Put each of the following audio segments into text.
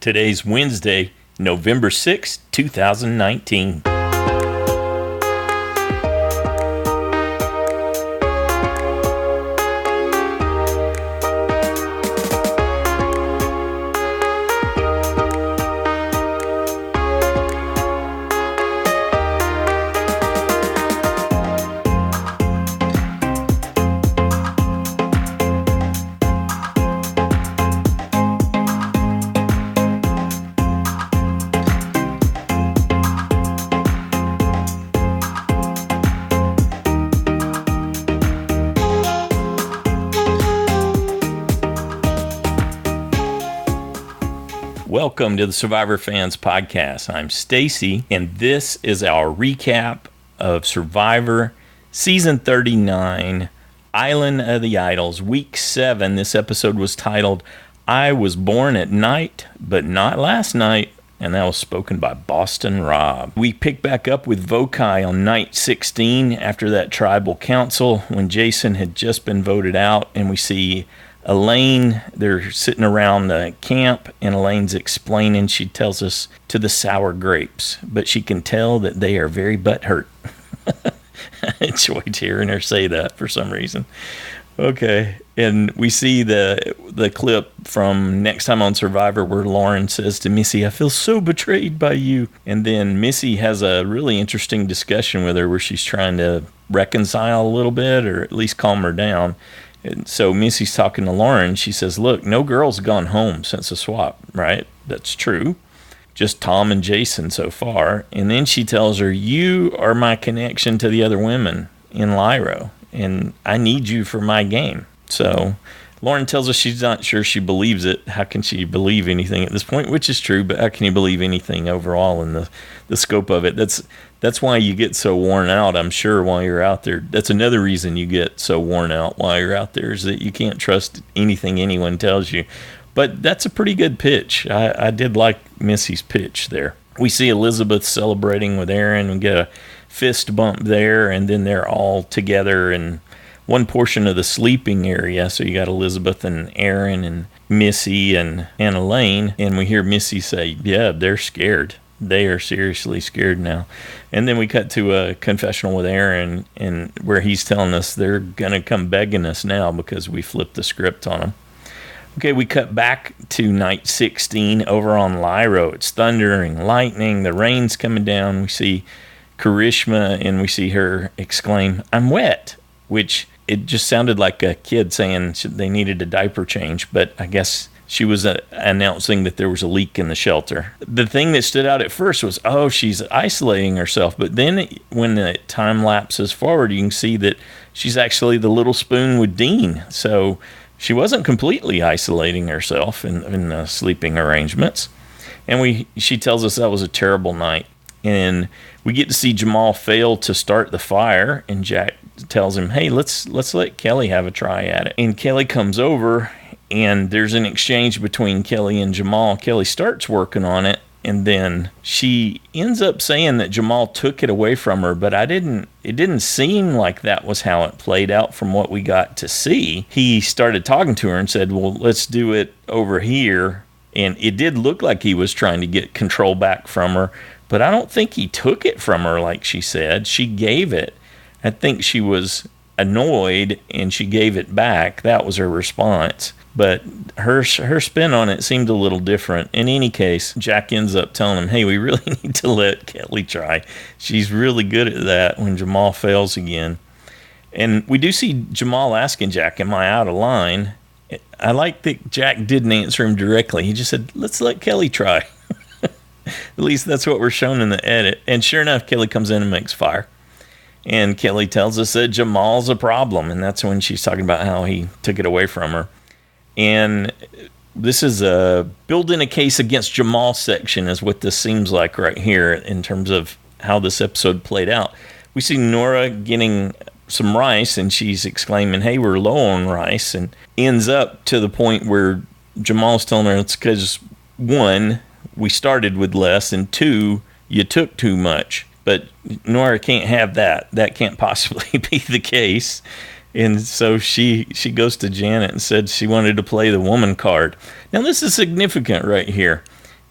Today's Wednesday, November 6, 2019. Welcome to the Survivor Fans Podcast. I'm Stacy, and this is our recap of Survivor Season 39, Island of the Idols, Week 7. This episode was titled, I Was Born at Night, But Not Last Night, and that was spoken by Boston Rob. We pick back up with Vokai on night 16 after that tribal council when Jason had just been voted out, and we see Elaine, they're sitting around the camp, and Elaine's explaining, she tells us, to the sour grapes, but she can tell that they are very butthurt. I enjoyed hearing her say that for some reason. Okay, and we see the clip from Next Time on Survivor where Lauren says to Missy, I feel so betrayed by you. And then Missy has a really interesting discussion with her where she's trying to reconcile a little bit, or at least calm her down. And so Missy's talking to Lauren. She says, look, no girl's gone home since the swap, right? That's true. Just Tom and Jason so far. And then she tells her, you are my connection to the other women in Lairo, and I need you for my game. So Lauren tells us she's not sure she believes it. How can she believe anything at this point? Which is true, but how can you believe anything overall in the scope of it? That's why you get so worn out, I'm sure, while you're out there. That's another reason you get so worn out while you're out there, is that you can't trust anything anyone tells you. But that's a pretty good pitch. I did like Missy's pitch there. We see Elizabeth celebrating with Aaron and get a fist bump there, and then they're all together in one portion of the sleeping area. So you got Elizabeth and Aaron and Missy and Elaine, and we hear Missy say, yeah, they're scared. They are seriously scared now. And then we cut to a confessional with Aaron, and where he's telling us they're going to come begging us now because we flipped the script on them. Okay, we cut back to night 16 over on Lairo. It's thundering, lightning, the rain's coming down. We see Karishma, and we see her exclaim, I'm wet, which it just sounded like a kid saying they needed a diaper change, but I guess she was announcing that there was a leak in the shelter. The thing that stood out at first was, oh, she's isolating herself. But then when the time lapses forward, you can see that she's actually the little spoon with Dean. So she wasn't completely isolating herself in the sleeping arrangements. And she tells us that was a terrible night. And we get to see Jamal fail to start the fire. And Jack tells him, hey, let's let Kellee have a try at it. And Kellee comes over, and there's an exchange between Kellee and Jamal. Kellee starts working on it, and then she ends up saying that Jamal took it away from her, but it didn't seem like that was how it played out from what we got to see. He started talking to her and said, well, let's do it over here. And it did look like he was trying to get control back from her, but I don't think he took it from her like she said. She gave it. I think she was annoyed, and she gave it back. That was her response. But her spin on it seemed a little different. In any case, Jack ends up telling him, hey, we really need to let Kellee try. She's really good at that when Jamal fails again. And we do see Jamal asking Jack, am I out of line? I like that Jack didn't answer him directly. He just said, let's let Kellee try. At least that's what we're shown in the edit. And sure enough, Kellee comes in and makes fire. And Kellee tells us that Jamal's a problem. And that's when she's talking about how he took it away from her. And this is a build in a case against Jamal section is what this seems like right here in terms of how this episode played out. We see Noura getting some rice, and she's exclaiming, hey, we're low on rice, and ends up to the point where Jamal's telling her it's because, one, we started with less, and two, you took too much. But Noura can't have that. That can't possibly be the case. And so she goes to Janet and said she wanted to play the woman card. Now, this is significant right here.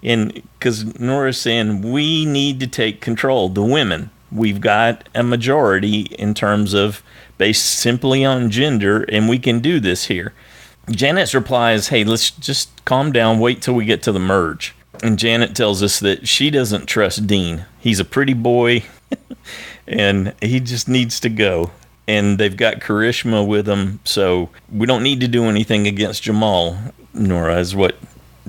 And because Noura's saying, we need to take control, the women. We've got a majority in terms of based simply on gender, and we can do this here. Janet's replies, hey, let's just calm down, wait till we get to the merge. And Janet tells us that she doesn't trust Dean. He's a pretty boy, and he just needs to go. And they've got Karishma with them, so we don't need to do anything against Jamal, Noura, is what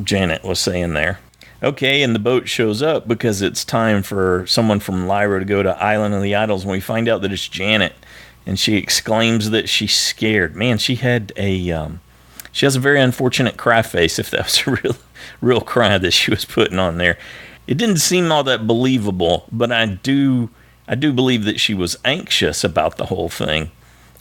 Janet was saying there. Okay, and the boat shows up because it's time for someone from Lairo to go to Island of the Idols, and we find out that it's Janet, and she exclaims that she's scared. Man, she has a very unfortunate cry face, if that was a real cry that she was putting on there. It didn't seem all that believable, but I do believe that she was anxious about the whole thing.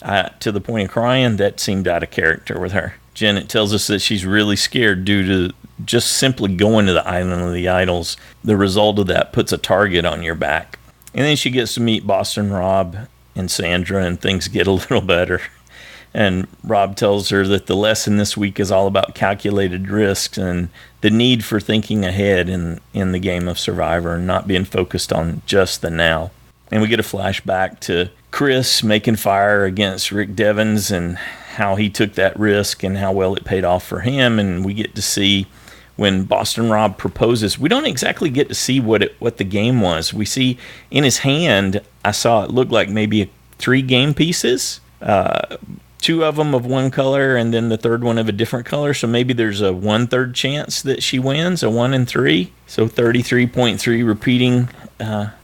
To the point of crying, that seemed out of character with her. Janet tells us that she's really scared due to just simply going to the Island of the Idols. The result of that puts a target on your back. And then she gets to meet Boston Rob and Sandra, and things get a little better. And Rob tells her that the lesson this week is all about calculated risks and the need for thinking ahead in the game of Survivor and not being focused on just the now. And we get a flashback to Chris making fire against Rick Devens and how he took that risk and how well it paid off for him. And we get to see when Boston Rob proposes. We don't exactly get to see what the game was. We see in his hand, I saw it looked like maybe 3 game pieces. 2 of them of one color and then the third one of a different color. So maybe there's a 1/3 chance that she wins, a 1 in 3. So 33.3 repeating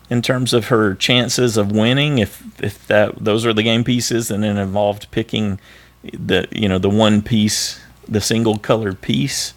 in terms of her chances of winning. If those are the game pieces, and then involved picking the one piece, the single colored piece,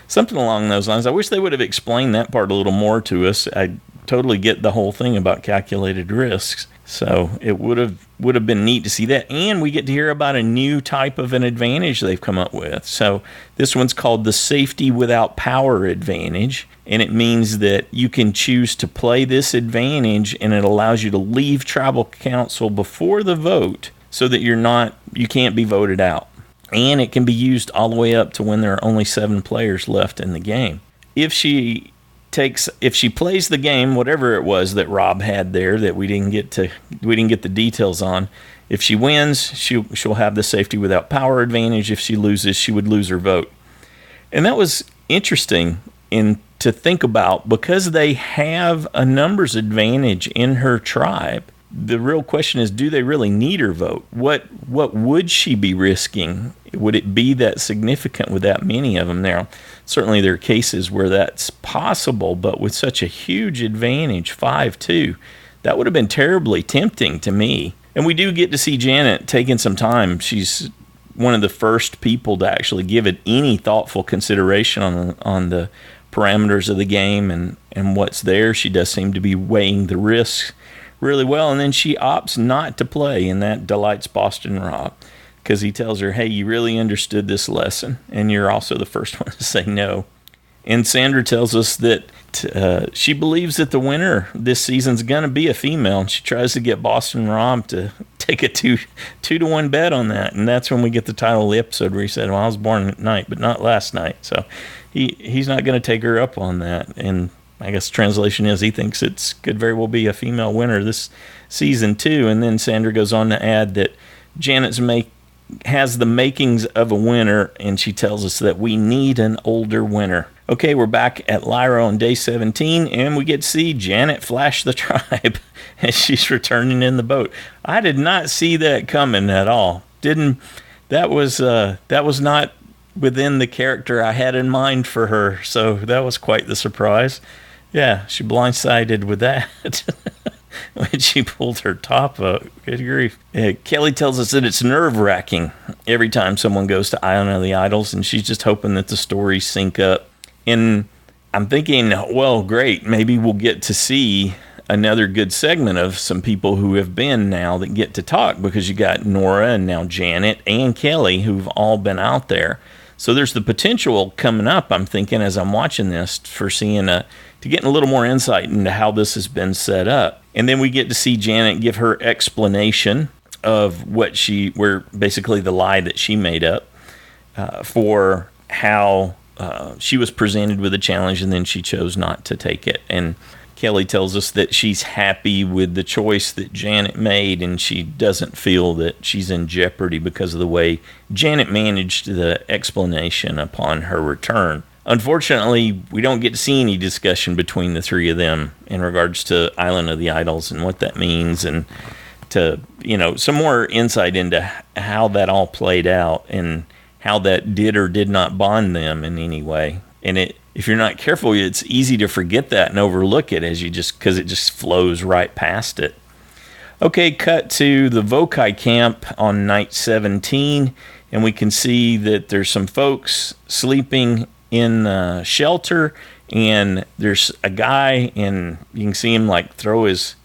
something along those lines. I wish they would have explained that part a little more to us. I totally get the whole thing about calculated risks. So it would have been neat to see that. And we get to hear about a new type of an advantage they've come up with. So this one's called the safety without power advantage. And it means that you can choose to play this advantage, and it allows you to leave tribal council before the vote so that you can't be voted out. And it can be used all the way up to when there are only 7 players left in the game. If she plays the game, whatever it was that Rob had there that we didn't get the details on, if she wins, she'll have the safety without power advantage. If she loses, she would lose her vote. And that was interesting to think about, because they have a numbers advantage in her tribe. The real question is, do they really need her vote? What would she be risking? Would it be that significant with that many of them there? Certainly there are cases where that's possible, but with such a huge advantage, 5-2, that would have been terribly tempting to me. And we do get to see Janet taking some time. She's one of the first people to actually give it any thoughtful consideration on the parameters of the game and what's there. She does seem to be weighing the risks really well, and then she opts not to play, and that delights Boston Rob, because he tells her, hey, you really understood this lesson, and you're also the first one to say no. And Sandra tells us that she believes that the winner this season's going to be a female, and she tries to get Boston Rob to take a 2-to-1 bet on that. And that's when we get the title of the episode where he said, well, I was born at night, but not last night. So he's not going to take her up on that. And I guess the translation is he thinks it could very well be a female winner this season too. And then Sandra goes on to add that Janet's has the makings of a winner, and she tells us that we need an older winner. Okay, we're back at Lairo on day 17, and we get to see Janet flash the tribe as she's returning in the boat. I did not see that coming at all. That was not within the character I had in mind for her, so that was quite the surprise. Yeah, she blindsided with that when she pulled her top up. Good grief. Kellee tells us that it's nerve-wracking every time someone goes to Island of the Idols, and she's just hoping that the stories sync up. And I'm thinking, well, great, maybe we'll get to see another good segment of some people who have been now that get to talk, because you got Noura and now Janet and Kellee who've all been out there. So there's the potential coming up, I'm thinking, as I'm watching this, for seeing to get a little more insight into how this has been set up. And then we get to see Janet give her explanation of where basically the lie that she made up for how she was presented with a challenge and then she chose not to take it. And Kellee tells us that she's happy with the choice that Janet made, and she doesn't feel that she's in jeopardy because of the way Janet managed the explanation upon her return. Unfortunately, we don't get to see any discussion between the three of them in regards to Island of the Idols and what that means, and to, some more insight into how that all played out and how that did or did not bond them in any way. And if you're not careful, it's easy to forget that and overlook it because it just flows right past it. Okay, cut to the Vokai camp on night 17, and we can see that there's some folks sleeping in shelter, and there's a guy, and you can see him like throw his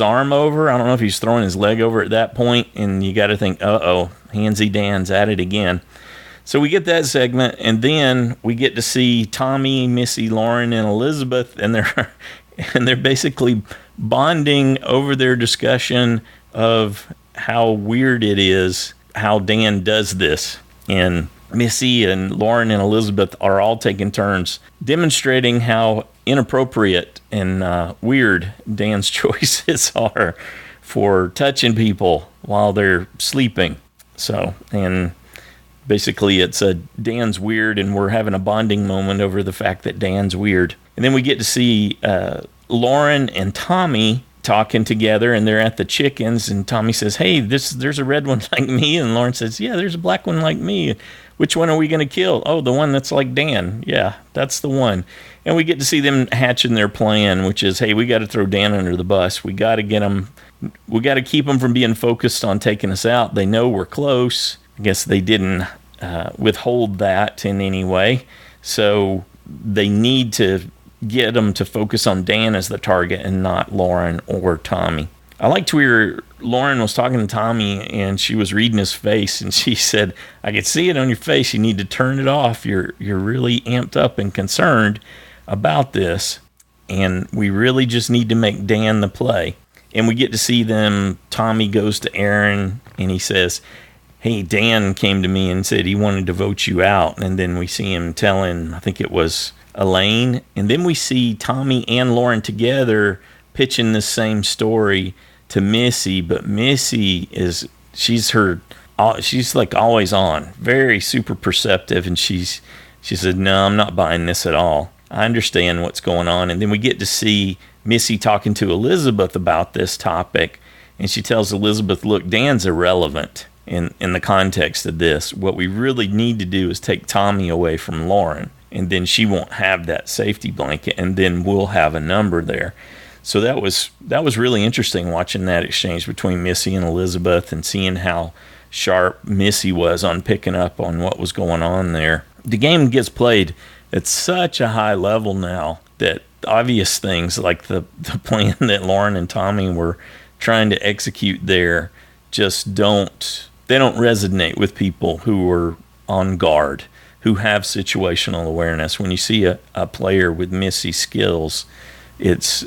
arm over. I don't know if he's throwing his leg over at that point, and you got to think, Handsy Dan's at it again. So we get that segment, and then we get to see Tommy, Missy, Lauren, and Elizabeth, and they're basically bonding over their discussion of how weird it is how Dan does this. And Missy and Lauren and Elizabeth are all taking turns demonstrating how inappropriate and weird Dan's choices are for touching people while they're sleeping. So, and basically it's Dan's weird, and we're having a bonding moment over the fact that Dan's weird. And then we get to see Lauren and Tommy talking together, and they're at the chickens, and Tommy says, hey, there's a red one like me, and Lauren says, yeah, there's a black one like me. Which one are we going to kill? Oh, the one that's like Dan. Yeah, that's the one. And we get to see them hatching their plan, which is, hey, we got to throw Dan under the bus. We got to get him. We got to keep them from being focused on taking us out. They know we're close. I guess they didn't withhold that in any way. So they need to get them to focus on Dan as the target and not Lauren or Tommy. I liked where Lauren was talking to Tommy, and she was reading his face, and she said, I could see it on your face. You need to turn it off. You're really amped up and concerned about this, and we really just need to make Dan the play. And we get to see them. Tommy goes to Aaron, and he says, hey, Dan came to me and said he wanted to vote you out. And then we see him telling, I think it was Elaine, and then we see Tommy and Lauren together pitching the same story to Missy, but Missy she's like always on, very super perceptive, and she said, no, I'm not buying this at all. I understand what's going on. And then we get to see Missy talking to Elizabeth about this topic, and she tells Elizabeth, look, Dan's irrelevant in the context of this. What we really need to do is take Tommy away from Lauren, and then she won't have that safety blanket, and then we'll have a number there. So that was really interesting, watching that exchange between Missy and Elizabeth and seeing how sharp Missy was on picking up on what was going on there. The game gets played at such a high level now that obvious things like the plan that Lauren and Tommy were trying to execute there just don't resonate with people who are on guard, who have situational awareness. When you see a player with Missy's skills, it's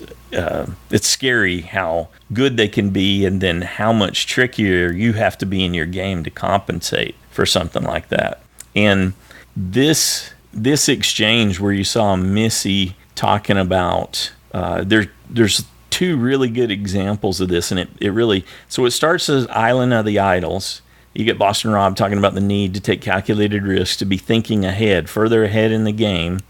scary how good they can be, and then how much trickier you have to be in your game to compensate for something like that. And this exchange where you saw Missy talking about there's two really good examples of this, and it really, so it starts as Island of the Idols. You get Boston Rob talking about the need to take calculated risks, to be thinking ahead, further ahead in the game.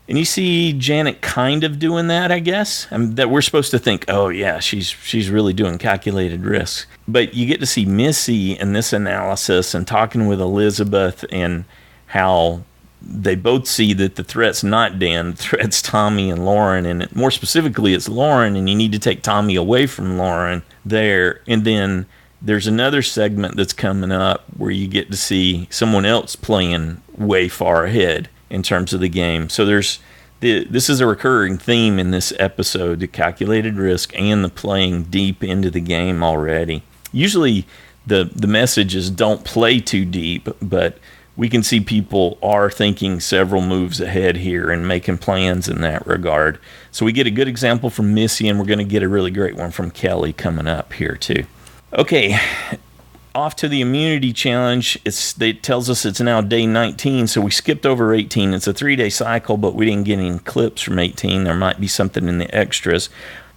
And you see Janet kind of doing that, I guess. That we're supposed to think, oh yeah, she's really doing calculated risks. But you get to see Missy in this analysis and talking with Elizabeth, and how they both see that the threat's not Dan, the threat's Tommy and Lauren, and more specifically it's Lauren, and you need to take Tommy away from Lauren there. And then there's another segment that's coming up where you get to see someone else playing way far ahead in terms of the game. So this is a recurring theme in this episode, the calculated risk and the playing deep into the game already. Usually the message is don't play too deep, but we can see people are thinking several moves ahead here and making plans in that regard. So we get a good example from Missy, and we're going to get a really great one from Kellee coming up here too. Okay, off to the immunity challenge. It tells us it's now day 19, so we skipped over 18. It's a 3-day cycle, but we didn't get any clips from 18. There might be something in the extras.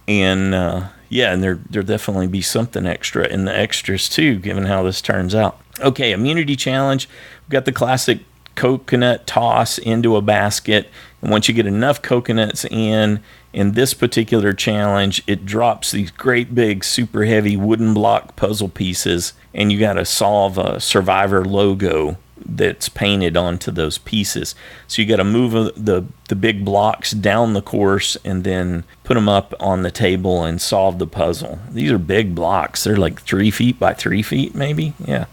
And and there'll definitely be something extra in the extras too, given how this turns out. Okay, immunity challenge. We've got the classic coconut toss into a basket. And once you get enough coconuts in this particular challenge, it drops these great big, super heavy wooden block puzzle pieces, and you got to solve a Survivor logo that's painted onto those pieces. So you got to move the big blocks down the course and then put them up on the table and solve the puzzle. These are big blocks. They're like 3 feet by 3 feet, maybe. Yeah,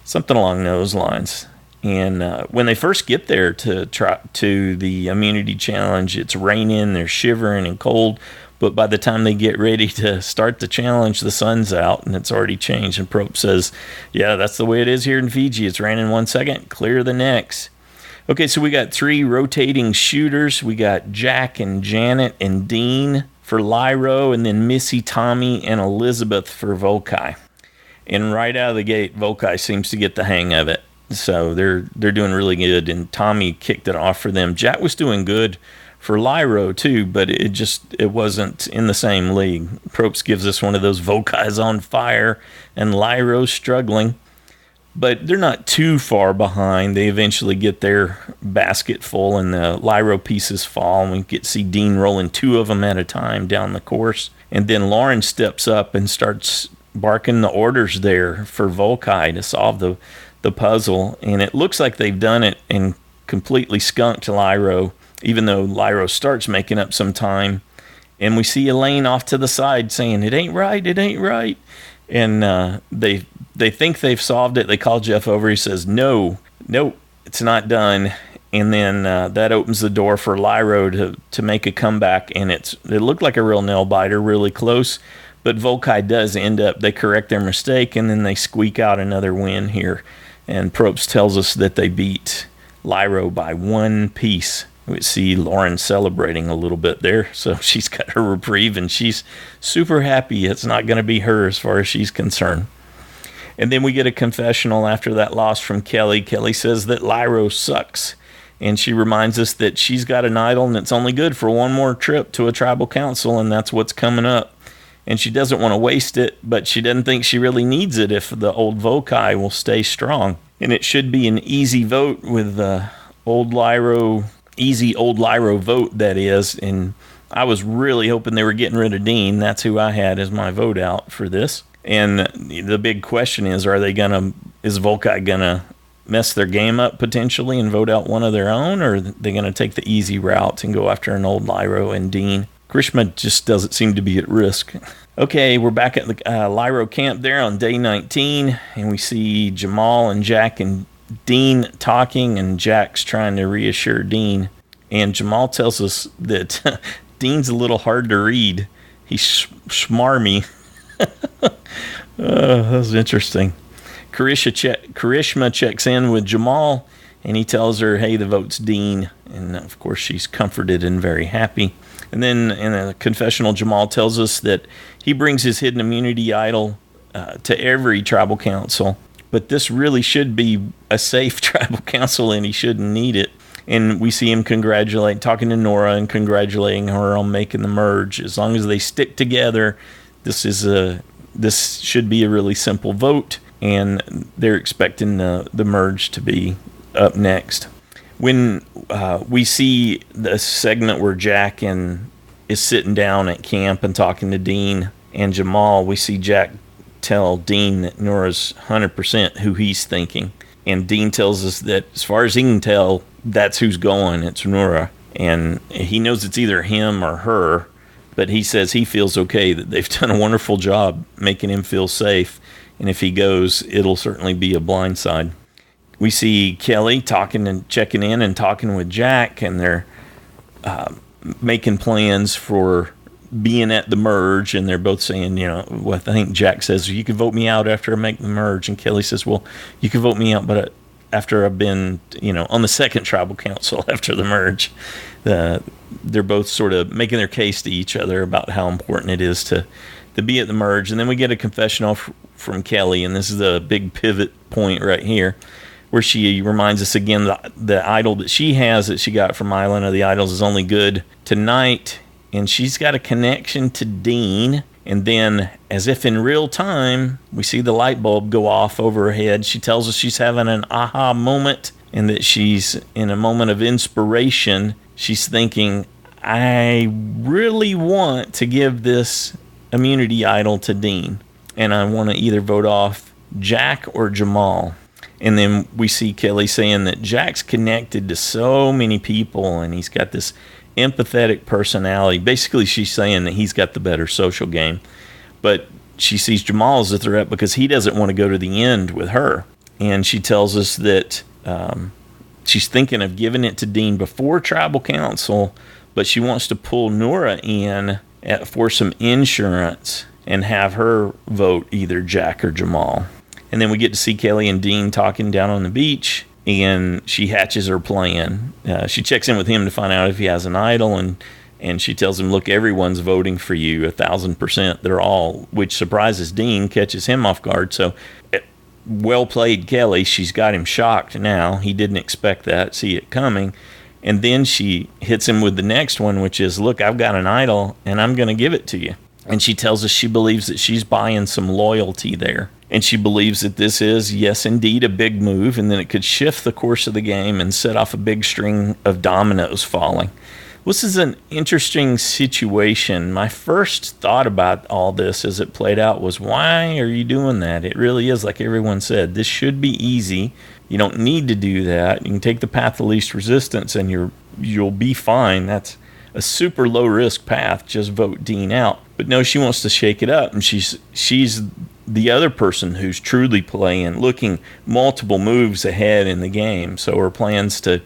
something along those lines. And when they first get there to the immunity challenge, it's raining, they're shivering and cold. But by the time they get ready to start the challenge, the sun's out and it's already changed. And Probe says, yeah, that's the way it is here in Fiji. It's raining 1 second, clear the next. Okay, so we got 3 rotating shooters. We got Jack and Janet and Dean for Lairo, and then Missy, Tommy, and Elizabeth for Vokai. And right out of the gate, Vokai seems to get the hang of it. So they're doing really good, and Tommy kicked it off for them. Jack was doing good for Lairo too, but it wasn't in the same league. Probst gives us one of those Vokai's on fire, and Lairo's struggling. But they're not too far behind. They eventually get their basket full, and the Lairo pieces fall, and we get to see Dean rolling 2 of them at a time down the course. And then Lauren steps up and starts barking the orders there for Vokai to solve the puzzle. And it looks like they've done it and completely skunked Lairo, even though Lairo starts making up some time. And we see Elaine off to the side saying, it ain't right, it ain't right. And they think they've solved it. They call Jeff over. He says, nope, it's not done. And then that opens the door for Lairo to make a comeback. And it looked like a real nail biter, really close. But Vokai does end up, they correct their mistake, and then they squeak out another win here. And Probst tells us that they beat Lairo by 1 piece. We see Lauren celebrating a little bit there. So she's got her reprieve, and she's super happy. It's not going to be her as far as she's concerned. And then we get a confessional after that loss from Kellee. Kellee says that Lairo sucks. And she reminds us that she's got an idol, and it's only good for one more trip to a tribal council, and that's what's coming up. And she doesn't want to waste it, but she doesn't think she really needs it if the old Vokai will stay strong. And it should be an easy vote with easy old Lairo vote, that is. And I was really hoping they were getting rid of Dean. That's who I had as my vote out for this. And the big question is, is Vokai gonna mess their game up potentially and vote out one of their own, or are they gonna take the easy route and go after an old Lairo and Dean? Karishma just doesn't seem to be at risk. Okay, we're back at the Lairo camp there on day 19, and we see Jamal and Jack and Dean talking, and Jack's trying to reassure Dean. And Jamal tells us that Dean's a little hard to read. He's smarmy. That was interesting. Karishma checks in with Jamal, and he tells her, hey, the vote's Dean. And, of course, she's comforted and very happy. And then in a confessional, Jamal tells us that he brings his hidden immunity idol to every tribal council. But this really should be a safe tribal council, and he shouldn't need it. And we see him talking to Noura and congratulating her on making the merge. As long as they stick together, this should be a really simple vote, and they're expecting the merge to be up next. When we see the segment where Jack is sitting down at camp and talking to Dean and Jamal, we see Jack tell Dean that Noura's 100% who he's thinking. And Dean tells us that as far as he can tell, that's who's going. It's Noura. And he knows it's either him or her, but he says he feels okay, that they've done a wonderful job making him feel safe. And if he goes, it'll certainly be a blindside. We see Kellee talking and checking in and talking with Jack, and they're making plans for being at the merge, and they're both saying, I think Jack says, you can vote me out after I make the merge, and Kellee says, well, you can vote me out, but after I've been, on the second tribal council after the merge. They're both sort of making their case to each other about how important it is to to be at the merge. And then we get a confessional from Kellee, and this is the big pivot point right here, where she reminds us again the idol that she has that she got from Island of the Idols is only good tonight. And she's got a connection to Dean. And then, as if in real time, we see the light bulb go off over her head. She tells us she's having an aha moment and that she's in a moment of inspiration. She's thinking, I really want to give this immunity idol to Dean. And I want to either vote off Jack or Jamal. And then we see Kellee saying that Jack's connected to so many people and he's got this empathetic personality. Basically, she's saying that he's got the better social game. But she sees Jamal as a threat because he doesn't want to go to the end with her. And she tells us that she's thinking of giving it to Dean before Tribal Council, but she wants to pull Noura in for some insurance and have her vote either Jack or Jamal. And then we get to see Kellee and Dean talking down on the beach, and she hatches her plan. She checks in with him to find out if he has an idol, and she tells him, look, everyone's voting for you 1,000%. They're all, which surprises Dean, catches him off guard. So well played, Kellee. She's got him shocked now. He didn't expect that, see it coming. And then she hits him with the next one, which is, look, I've got an idol, and I'm going to give it to you. And she tells us she believes that she's buying some loyalty there. And she believes that this is, yes, indeed, a big move, and then it could shift the course of the game and set off a big string of dominoes falling. This is an interesting situation. My first thought about all this as it played out was, why are you doing that? It really is, like everyone said, this should be easy. You don't need to do that. You can take the path of least resistance and you'll be fine. That's a super low risk path. Just vote Dean out. But no, she wants to shake it up, and she's the other person who's truly playing, looking multiple moves ahead in the game. So her plans to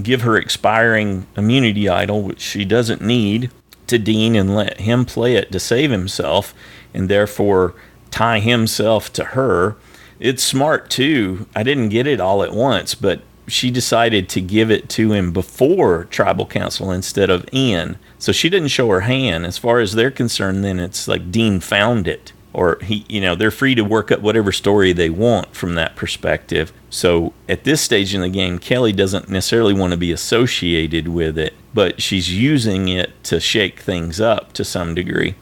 give her expiring immunity idol, which she doesn't need, to Dean and let him play it to save himself and therefore tie himself to her. It's smart too. I didn't get it all at once, but she decided to give it to him before Tribal Council instead of in. So she didn't show her hand. As far as they're concerned, then it's like Dean found it. Or they're free to work up whatever story they want from that perspective. So at this stage in the game, Kellee doesn't necessarily want to be associated with it, but she's using it to shake things up to some degree.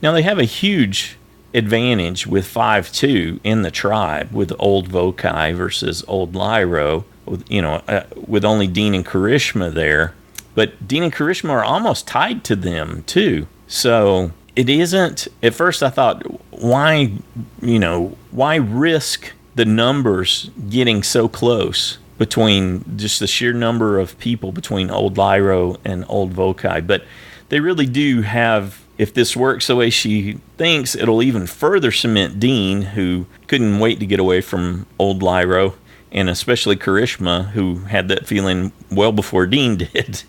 Now they have a huge advantage with 5-2 in the tribe with old Vokai versus old Lairo, with only Dean and Karishma there. But Dean and Karishma are almost tied to them too. So it isn't, at first I thought, why risk the numbers getting so close between just the sheer number of people between old Lairo and old Vokai? But they really do have, if this works the way she thinks, it'll even further cement Dean, who couldn't wait to get away from old Lairo, and especially Karishma, who had that feeling well before Dean did.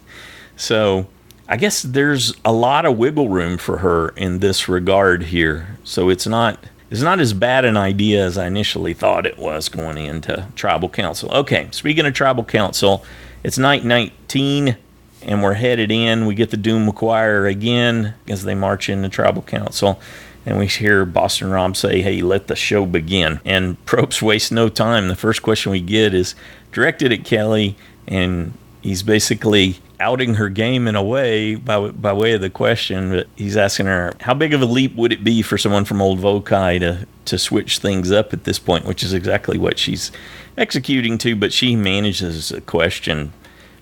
So I guess there's a lot of wiggle room for her in this regard here. So it's not as bad an idea as I initially thought it was going into Tribal Council. Okay, speaking of Tribal Council, it's night 19, and we're headed in. We get the Doom Choir again as they march into Tribal Council, and we hear Boston Rob say, hey, let the show begin. And Probst wastes no time. The first question we get is directed at Kellee, and he's basically outing her game in a way by way of the question. But he's asking her, how big of a leap would it be for someone from old Vokai to switch things up at this point, which is exactly what she's executing to, but she manages the question.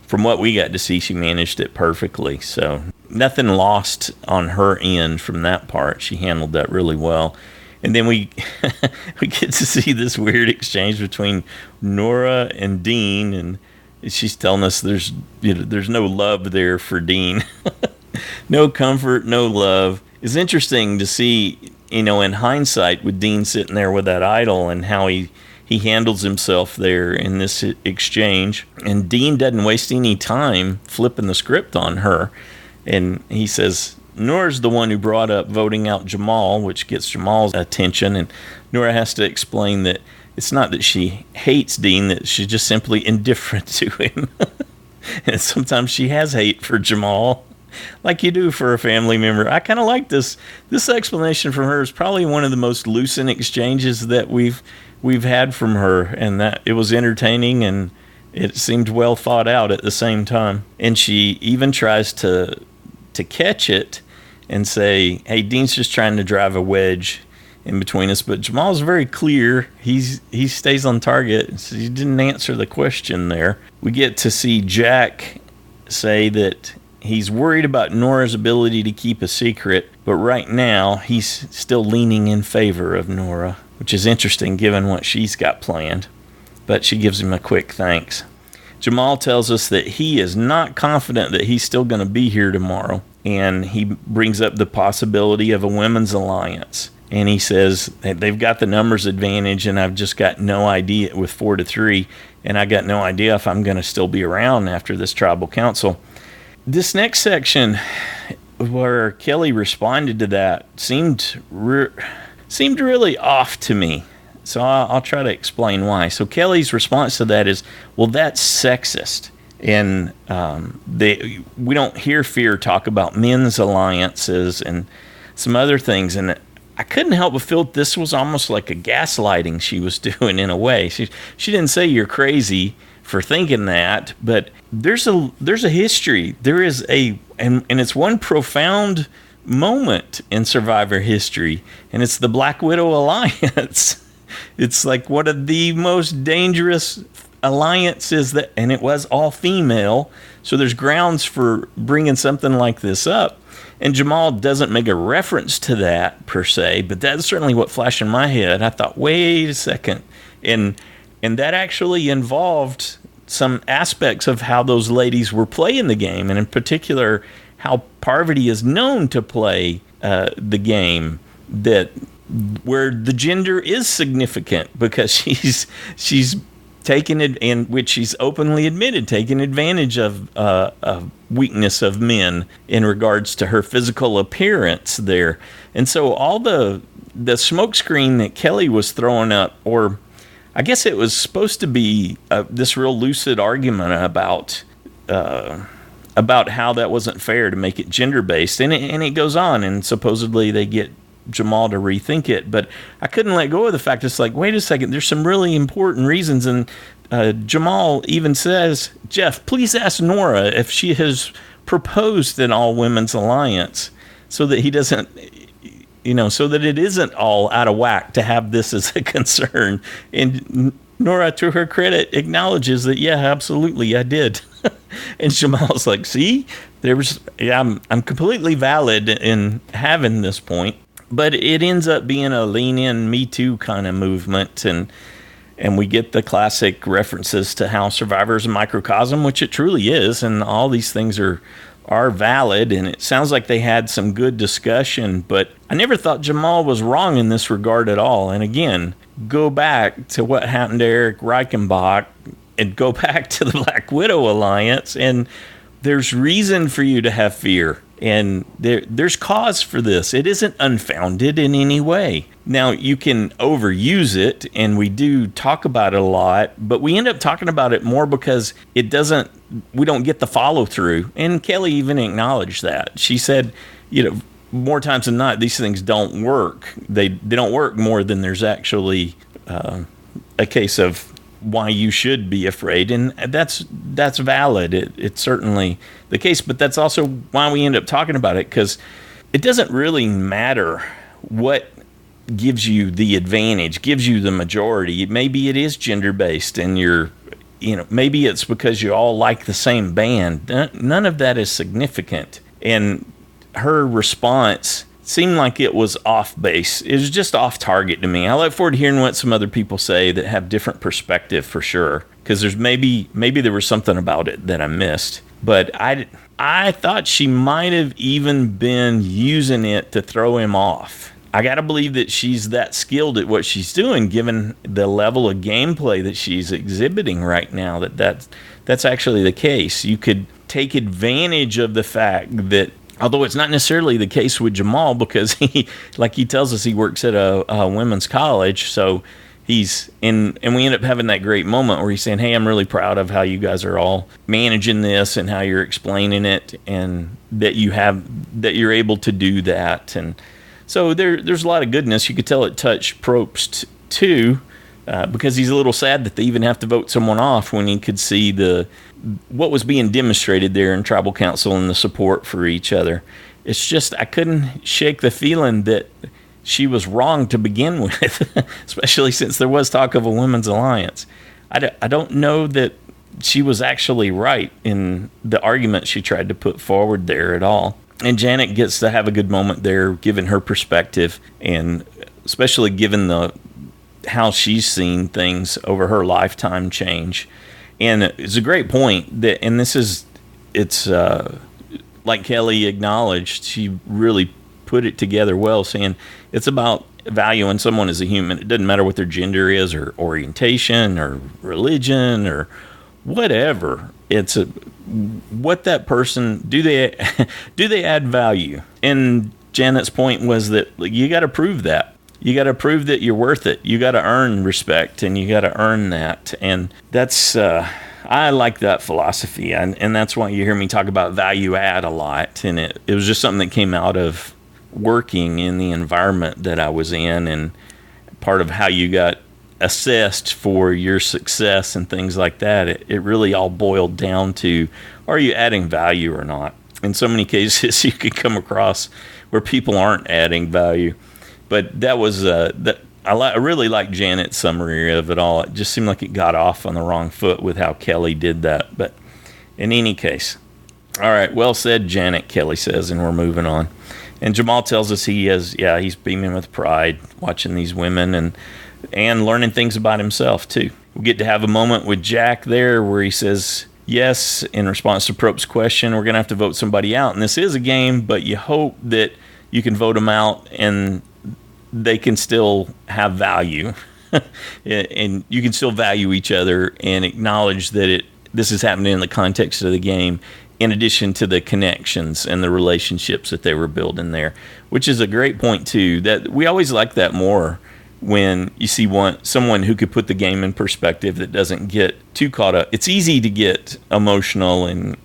From what we got to see, she managed it perfectly. So nothing lost on her end from that part. She handled that really well. And then we get to see this weird exchange between Noura and Dean, and she's telling us there's no love there for Dean. No comfort, no love. It's interesting to see, in hindsight, with Dean sitting there with that idol and how he handles himself there in this exchange. And Dean doesn't waste any time flipping the script on her. And he says, Noura's the one who brought up voting out Jamal, which gets Jamal's attention. And Noura has to explain that it's not that she hates Dean, that she's just simply indifferent to him. And sometimes she has hate for Jamal. like you do for a family member. I kind of like this. This explanation from her is probably one of the most lucid exchanges that we've had from her, and that it was entertaining and it seemed well thought out at the same time. And she even tries to catch it and say, "Hey, Dean's just trying to drive a wedge in between us," but Jamal's very clear. He stays on target. So he didn't answer the question there. We get to see Jack say that he's worried about Noura's ability to keep a secret, but right now he's still leaning in favor of Noura, which is interesting given what she's got planned. But she gives him a quick thanks. Jamal tells us that he is not confident that he's still going to be here tomorrow, and he brings up the possibility of a women's alliance. And he says that they've got the numbers advantage, and I've just got no idea with 4-3, and I got no idea if I'm going to still be around after this tribal council. This next section, where Kellee responded to that, seemed really off to me. So I'll try to explain why. So Kelly's response to that is, well, that's sexist. And we don't hear Fear talk about men's alliances and some other things. And I couldn't help but feel this was almost like a gaslighting she was doing in a way. She didn't say you're crazy for thinking that, but there's a history. There is and it's one profound moment in Survivor history, and it's the Black Widow Alliance. It's like one of the most dangerous alliances and it was all female. So there's grounds for bringing something like this up. And Jamal doesn't make a reference to that per se, but that's certainly what flashed in my head. I thought, wait a second. And that actually involved some aspects of how those ladies were playing the game, and in particular, how Parvati is known to play the game, where the gender is significant because she's taken it, and which she's openly admitted, taking advantage of weakness of men in regards to her physical appearance there. And so all the smokescreen that Kellee was throwing up, or I guess it was supposed to be this real lucid argument about how that wasn't fair to make it gender-based. And it goes on, and supposedly they get Jamal to rethink it. But I couldn't let go of the fact, it's like, wait a second, there's some really important reasons. And Jamal even says, Jeff, please ask Noura if she has proposed an all-women's alliance, so that he doesn't... so that it isn't all out of whack to have this as a concern. And Noura, to her credit, acknowledges that, yeah, absolutely, I did. And Jamal's like, see, I'm completely valid in having this point. But it ends up being a lean in, Me Too kind of movement. And we get the classic references to how Survivor is a microcosm, which it truly is. And all these things are valid, and it sounds like they had some good discussion, but I never thought Jamal was wrong in this regard at all. And again, go back to what happened to Eric Reichenbach and go back to the Black Widow Alliance, and there's reason for you to have fear, and there's cause for this. It isn't unfounded in any way. Now, you can overuse it, and we do talk about it a lot, but we end up talking about it more because we don't get the follow-through. And Kellee even acknowledged that. She said, more times than not, these things don't work. They don't work more than there's actually a case of why you should be afraid. And that's valid. It's certainly the case, but that's also why we end up talking about it, because it doesn't really matter what gives you the advantage, gives you the majority. Maybe it is gender-based, and maybe it's because you all like the same band. None of that is significant. And her response seemed like it was off base. It was just off target to me. I look forward to hearing what some other people say that have different perspective for sure, because there's maybe there was something about it that I missed. But I thought she might have even been using it to throw him off. I got to believe that she's that skilled at what she's doing, given the level of gameplay that she's exhibiting right now, that's actually the case. You could take advantage of the fact that, although it's not necessarily the case with Jamal, because he tells us he works at a women's college, so and we end up having that great moment where he's saying, hey, I'm really proud of how you guys are all managing this and how you're explaining it, and that you're able to do that. And so there's a lot of goodness. You could tell it touched Probst too, because he's a little sad that they even have to vote someone off when he could see what was being demonstrated there in tribal council and the support for each other. It's just, I couldn't shake the feeling that she was wrong to begin with, especially since there was talk of a women's alliance. I don't know that she was actually right in the argument she tried to put forward there at all. And Janet gets to have a good moment there, given her perspective, and especially given how she's seen things over her lifetime change. And it's a great point that, and it's like Kellee acknowledged, she really put it together well, saying it's about valuing someone as a human. It doesn't matter what their gender is, or orientation, or religion, or whatever. It's what that person, do they add value? And Janet's point was that you got to prove that. You got to prove that you're worth it. You got to earn respect, and you got to earn that. And that's I like that philosophy, and that's why you hear me talk about value add a lot. And it was just something that came out of working in the environment that I was in, and part of how you got assessed for your success and things like that. It really all boiled down to, are you adding value or not? In so many cases, you could come across where people aren't adding value. But that was I really like Janet's summary of it all. It just seemed like it got off on the wrong foot with how Kellee did that. But in any case, all right, well said, Janet, Kellee says, and we're moving on. And Jamal tells us he's beaming with pride watching these women and learning things about himself too. We get to have a moment with Jack there where he says, yes, in response to Probst's question, we're going to have to vote somebody out. And this is a game, but you hope that you can vote them out and they can still have value. And you can still value each other and acknowledge that this is happening in the context of the game, in addition to the connections and the relationships that they were building there, which is a great point too. That we always like that more when you see someone who could put the game in perspective that doesn't get too caught up. It's easy to get emotional, and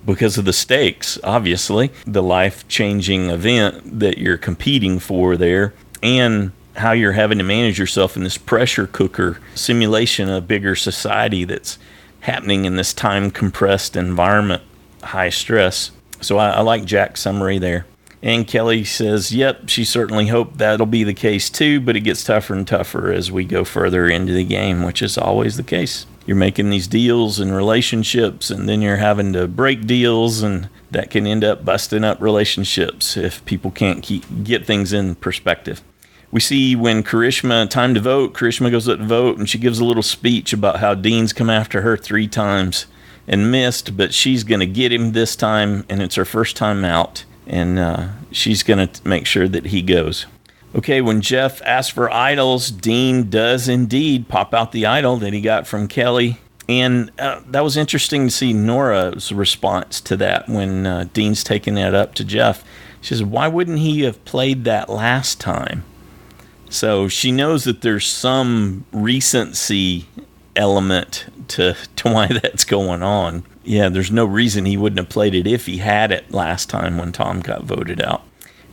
because of the stakes, obviously, the life-changing event that you're competing for there, and how you're having to manage yourself in this pressure cooker simulation of a bigger society that's happening in this time-compressed environment, high stress. So I like Jack's summary there. And Kellee says, yep, she certainly hoped that'll be the case too, but it gets tougher and tougher as we go further into the game, which is always the case. You're making these deals and relationships, and then you're having to break deals, and that can end up busting up relationships if people can't get things in perspective. We see when time to vote, Karishma goes up to vote, and she gives a little speech about how Dean's come after her 3 times and missed, but she's going to get him this time, and it's her first time out, and she's going to make sure that he goes. Okay, when Jeff asks for idols, Dean does indeed pop out the idol that he got from Kellee. And that was interesting to see Noura's response to that when Dean's taking that up to Jeff. She says, why wouldn't he have played that last time? So she knows that there's some recency element to why that's going on. Yeah, there's no reason he wouldn't have played it if he had it last time when Tom got voted out.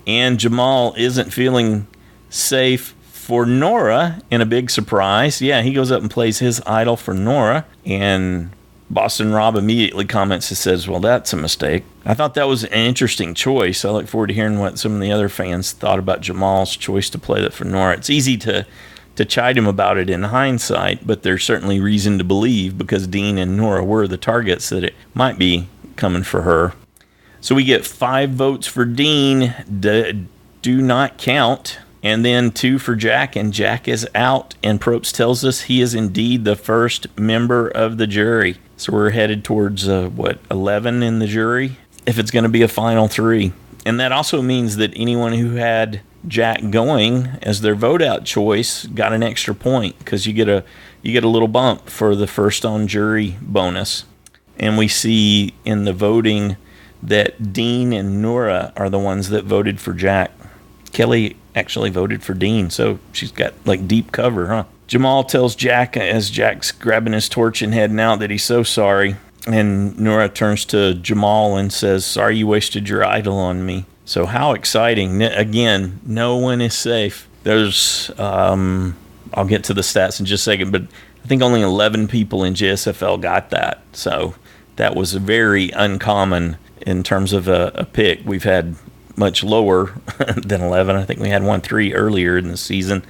And Jamal isn't feeling safe for Noura in a big surprise. Yeah, he goes up and plays his idol for Noura, and Boston Rob immediately comments and says, well, that's a mistake. I thought that was an interesting choice. I look forward to hearing what some of the other fans thought about Jamal's choice to play that for Noura. It's easy to chide him about it in hindsight, but there's certainly reason to believe, because Dean and Noura were the targets, that it might be coming for her. So we get 5 votes for Dean, do not count, and then 2 for Jack, and Jack is out, and Probst tells us he is indeed the first member of the jury. So we're headed towards, 11 in the jury, if it's going to be a final 3. And that also means that anyone who had Jack going as their vote out choice got an extra point, because you get a little bump for the first on jury bonus. And we see in the voting that Dean and Noura are the ones that voted for Jack. Kellee actually voted for Dean, so she's got deep cover, huh? Jamal tells Jack as Jack's grabbing his torch and heading out that he's so sorry. And Noura turns to Jamal and says, sorry you wasted your idol on me. So how exciting. Again, no one is safe. There's, I'll get to the stats in just a second, but I think only 11 people in JSFL got that. So that was very uncommon in terms of a pick. We've had much lower than 11. I think we had 3 earlier in the season.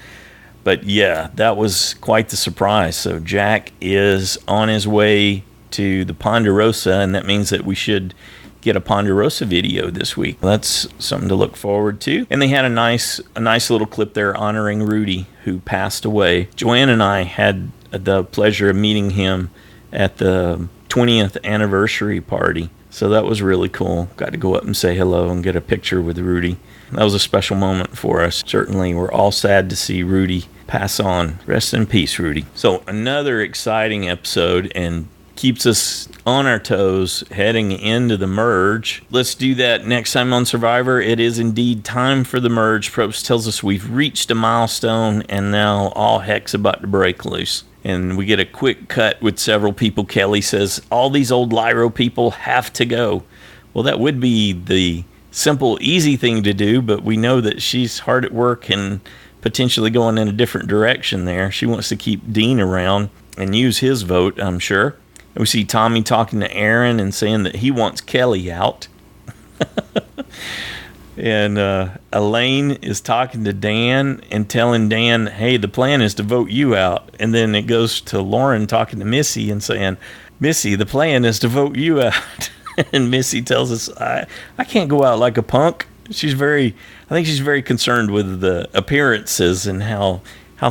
But yeah, that was quite the surprise. So Jack is on his way to the Ponderosa, and that means that we should get a Ponderosa video this week. That's something to look forward to. And they had a nice little clip there honoring Rudy, who passed away. Joanne and I had the pleasure of meeting him at the 20th anniversary party. So that was really cool. Got to go up and say hello and get a picture with Rudy. That was a special moment for us. Certainly, we're all sad to see Rudy pass on. Rest in peace, Rudy. So another exciting episode, and keeps us on our toes heading into the merge. Let's do that next time on Survivor. It is indeed time for the merge. Probst tells us we've reached a milestone, and now all heck's about to break loose. And we get a quick cut with several people. Kellee says, all these old Lairo people have to go. Well, that would be the simple, easy thing to do, but we know that she's hard at work and potentially going in a different direction there. She wants to keep Dean around and use his vote, I'm sure. We see Tommy talking to Aaron and saying that he wants Kellee out. And Elaine is talking to Dan and telling Dan, hey, the plan is to vote you out. And then it goes to Lauren talking to Missy and saying, Missy, the plan is to vote you out. And Missy tells us, I can't go out like a punk. I think she's very concerned with the appearances and how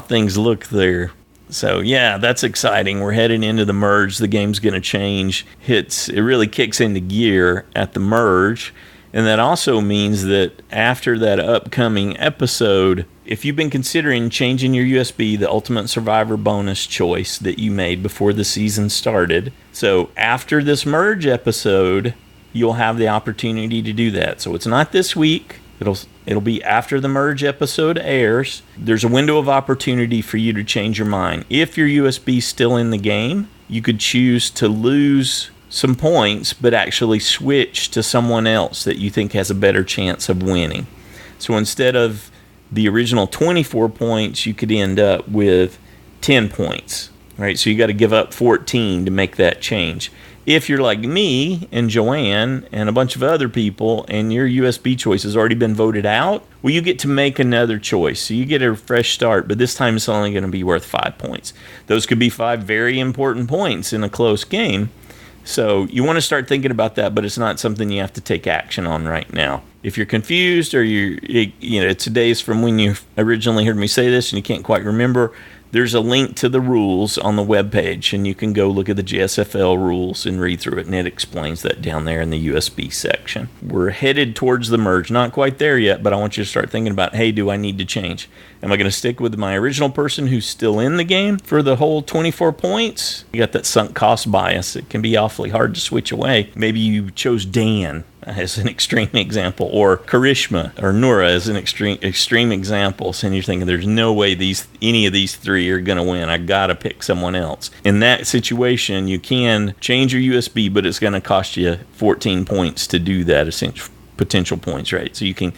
things look there. So, yeah, that's exciting. We're heading into the merge. The game's going to change. It really kicks into gear at the merge. And that also means that after that upcoming episode, if you've been considering changing your USB, the Ultimate Survivor bonus choice that you made before the season started, so after this merge episode, you'll have the opportunity to do that. So it's not this week. It'll be after the merge episode airs. There's a window of opportunity for you to change your mind. If your USB is still in the game, you could choose to lose some points, but actually switch to someone else that you think has a better chance of winning. So instead of the original 24 points, you could end up with 10 points, right? So you got to give up 14 to make that change. If you're like me and Joanne and a bunch of other people and your USB choice has already been voted out, well, you get to make another choice. So you get a fresh start, but this time it's only going to be worth 5 points. Those could be 5 very important points in a close game. So you want to start thinking about that, but it's not something you have to take action on right now. If you're confused or it's days from when you originally heard me say this and you can't quite remember, there's a link to the rules on the webpage, and you can go look at the JSFL rules and read through it, and it explains that down there in the USB section. We're headed towards the merge. Not quite there yet, but I want you to start thinking about, hey, do I need to change? Am I going to stick with my original person who's still in the game for the whole 24 points? You got that sunk cost bias. It can be awfully hard to switch away. Maybe you chose Dan as an extreme example, or Karishma or Noura as an extreme example, and you're thinking there's no way any of these 3 are going to win. I got to pick someone else. In that situation, you can change your USB, but it's going to cost you 14 points to do that, potential points, right? So you can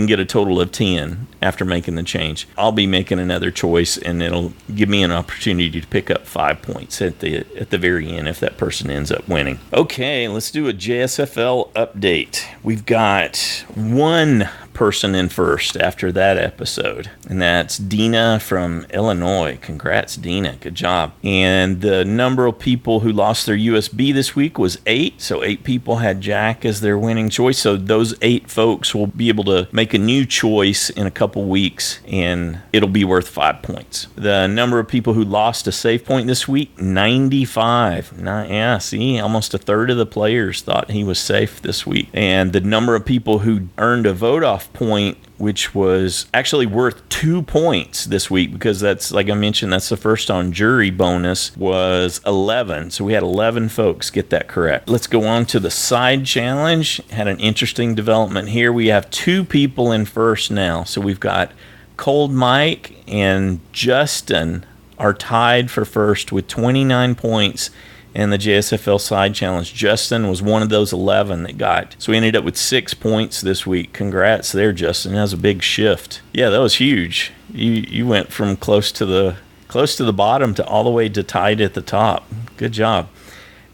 get a total of 10 after making the change. I'll be making another choice, and it'll give me an opportunity to pick up 5 points at the very end if that person ends up winning. Okay, let's do a JSFL update. We've got one person in first after that episode, and that's Dina from Illinois. Congrats, Dina. Good job. And the number of people who lost their USB this week was 8. So 8 people had Jack as their winning choice. So those 8 folks will be able to make a new choice in a couple weeks, and it'll be worth 5 points. The number of people who lost a save point this week, 95. See, almost a third of the players thought he was safe this week. And the number of people who earned a vote-off point, which was actually worth 2 points this week, because that's, like I mentioned, that's the first on jury bonus, was 11. So we had 11 folks get that correct. Let's go on to the side challenge. Had an interesting development here. We have 2 people in first now. So we've got Cold Mike and Justin are tied for first with 29 points in the JSFL side challenge. Justin was one of those 11 that got. So we ended up with 6 points this week. Congrats there, Justin. That was a big shift. Yeah, that was huge. You went from close to the bottom to all the way to tied at the top. Good job.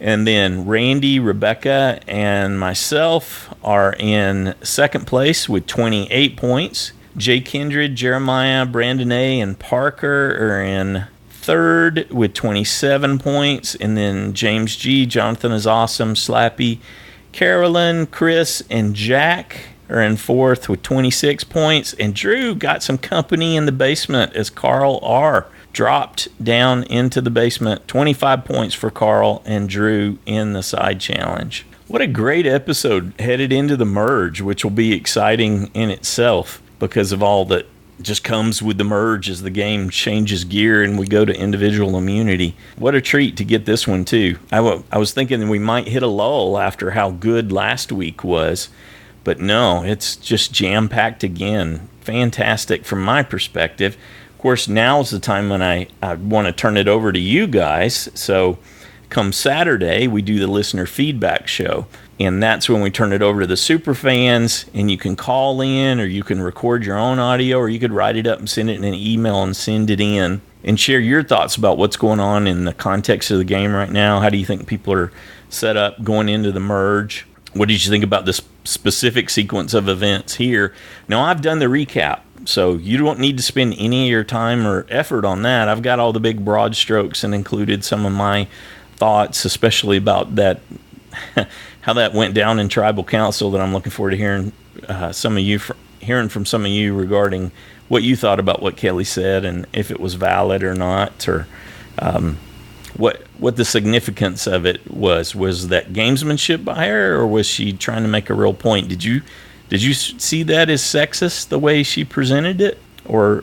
And then Randy, Rebecca, and myself are in second place with 28 points. Jay Kindred, Jeremiah, Brandon A., and Parker are in third with 27 points. And then James G., Jonathan is awesome, Slappy, Carolyn, Chris, and Jack are in fourth with 26 points. And Drew got some company in the basement as Carl R. dropped down into the basement. 25 points for Carl and Drew in the side challenge. What a great episode headed into the merge, which will be exciting in itself because of all that just comes with the merge as the game changes gear and we go to individual immunity. What a treat to get this one too. I was thinking we might hit a lull after how good last week was, but no, it's just jam-packed again. Fantastic from my perspective. Of course, now is the time when I want to turn it over to you guys. So come Saturday, we do the listener feedback show. And that's when we turn it over to the super fans, and you can call in, or you can record your own audio, or you could write it up and send it in an email and send it in and share your thoughts about what's going on in the context of the game right now. How do you think people are set up going into the merge? What did you think about this specific sequence of events here? Now, I've done the recap, so you don't need to spend any of your time or effort on that. I've got all the big broad strokes and included some of my thoughts, especially about that how that went down in tribal council, that I'm looking forward to hearing from some of you regarding what you thought about what Kellee said and if it was valid or not, or what the significance of it was. Was that gamesmanship by her, or was she trying to make a real point? Did you see that as sexist the way she presented it, or?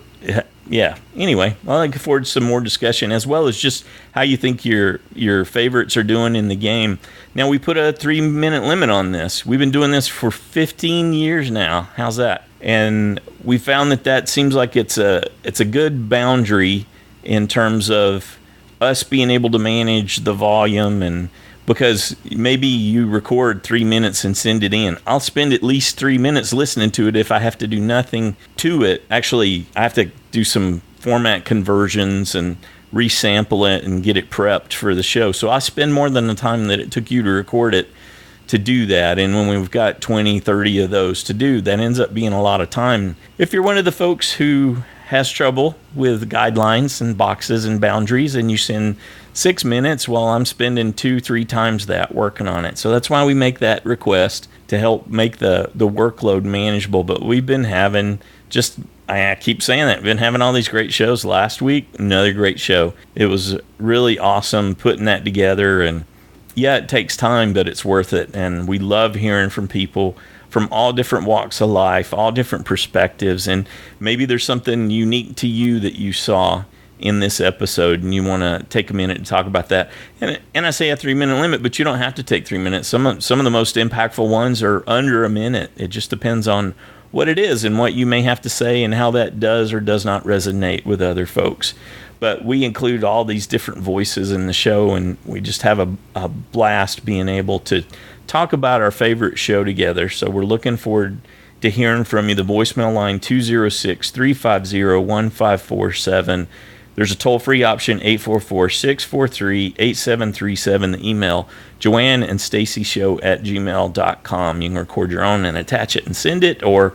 Yeah. Anyway, I look forward to some more discussion, as well as just how you think your favorites are doing in the game. Now, we put a 3-minute limit on this. We've been doing this for 15 years now. How's that? And we found that seems like it's a good boundary in terms of us being able to manage the volume, and because maybe you record 3 minutes and send it in. I'll spend at least 3 minutes listening to it if I have to do nothing to it. Actually, I have to do some format conversions and resample it and get it prepped for the show. So I spend more than the time that it took you to record it to do that. And when we've got 20, 30 of those to do, that ends up being a lot of time. If you're one of the folks who has trouble with guidelines and boxes and boundaries, and you send 6 minutes, well, I'm spending 2-3 times that working on it. So that's why we make that request, to help make the workload manageable. But we've been having I keep saying that, been having all these great shows. Last week, another great show. It was really awesome putting that together. And yeah, it takes time, but it's worth it. And we love hearing from people from all different walks of life, all different perspectives. And maybe there's something unique to you that you saw in this episode, and you want to take a minute to talk about that. And I say a 3-minute limit, but you don't have to take 3 minutes. Some of the most impactful ones are under a minute. It just depends on what it is and what you may have to say and how that does or does not resonate with other folks. But we include all these different voices in the show, and we just have a blast being able to talk about our favorite show together. So we're looking forward to hearing from you. The voicemail line, 206-350-1547. There's a toll-free option, 844-643-8737. The email, joanneandstacyshow@gmail.com. You can record your own and attach it and send it, or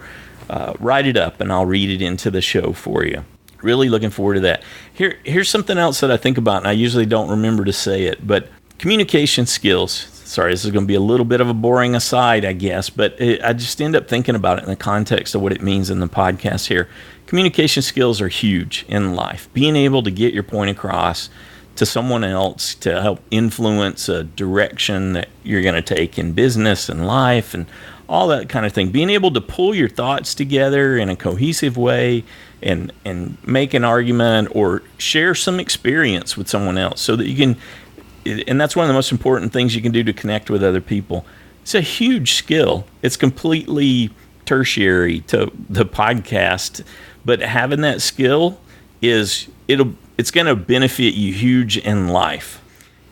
write it up, and I'll read it into the show for you. Really looking forward to that. Here's something else that I think about, and I usually don't remember to say it, but communication skills. Sorry, this is going to be a little bit of a boring aside, I guess, but I just end up thinking about it in the context of what it means in the podcast here. Communication skills are huge in life. Being able to get your point across to someone else to help influence a direction that you're going to take in business and life and all that kind of thing. Being able to pull your thoughts together in a cohesive way and make an argument or share some experience with someone else so that you can, and that's one of the most important things you can do to connect with other people. It's a huge skill. It's completely tertiary to the podcast, but having that skill it's it's going to benefit you huge in life.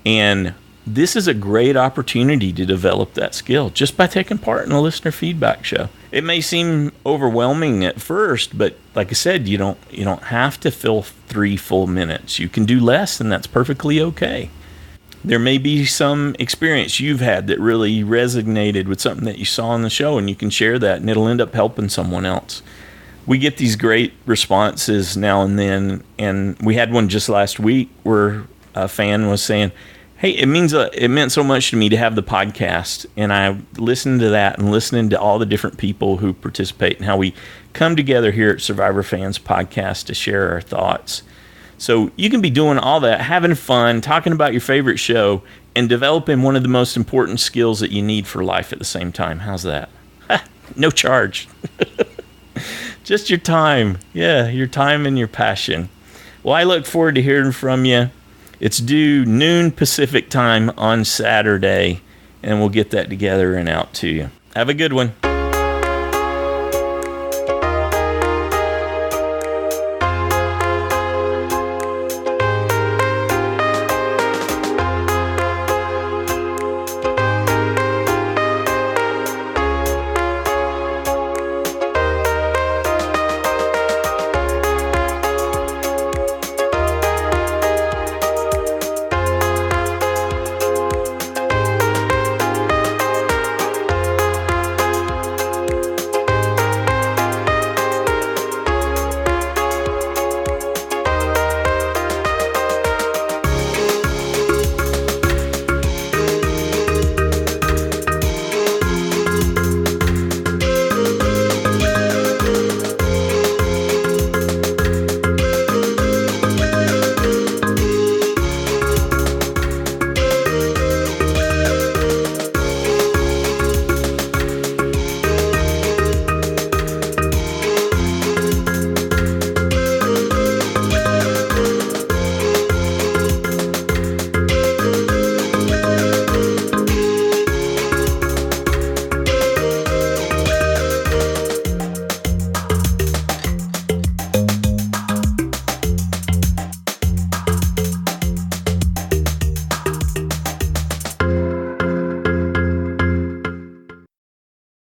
And this is a great opportunity to develop that skill just by taking part in a listener feedback show. It may seem overwhelming at first, but like I said, you don't have to fill 3 full minutes. You can do less, and that's perfectly okay. There may be some experience you've had that really resonated with something that you saw on the show, and you can share that, and it'll end up helping someone else. We get these great responses now and then, and we had one just last week where a fan was saying, hey, it meant so much to me to have the podcast, and I listened to that and listening to all the different people who participate and how we come together here at Survivor Fans Podcast to share our thoughts. So you can be doing all that, having fun, talking about your favorite show, and developing one of the most important skills that you need for life at the same time. How's that? No charge. Just your time. Yeah, your time and your passion. Well, I look forward to hearing from you. It's due noon Pacific time on Saturday, and we'll get that together and out to you. Have a good one.